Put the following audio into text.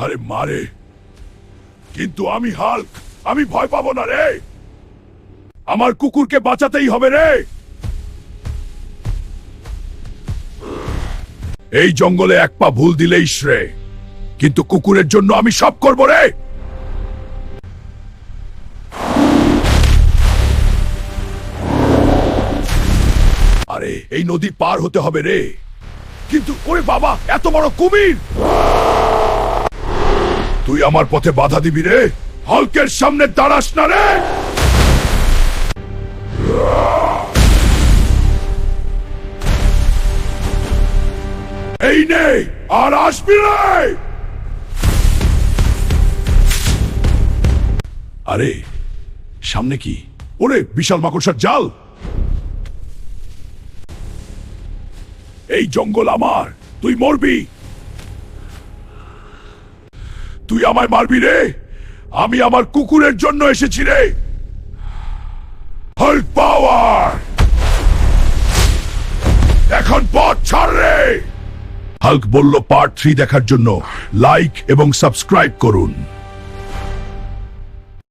আরে মারে, কিন্তু আমি হাল্ক, আমি ভয় পাবো না রে। আমার কুকুরকে বাঁচাতেই হবে রে। এই জঙ্গলে এক পা ভুল দিলেই শ্রে, কিন্তু কুকুরের জন্য আমি সব করব রে। আরে এই নদী পার হতে হবে রে, কিন্তু ওরে বাবা, এত বড় কুমির! তুই আমার পথে বাধা দিবি রে? হাল্কের সামনে দাঁড়াস না রে। এই নে, আর আসবি রে। আরে সামনে কি? ওরে বিশাল মাকড়সার জাল। এই জঙ্গল আমার, তুই মরবি। তুই আমায় মারবি রে? আমি আমার কুকুরের জন্য এসেছি রে। হাল্ক পাওয়ার! এখন পথ ছাড় রে। হাল্ক বলল পার্ট 3 দেখার জন্য লাইক এবং সাবস্ক্রাইব করুন।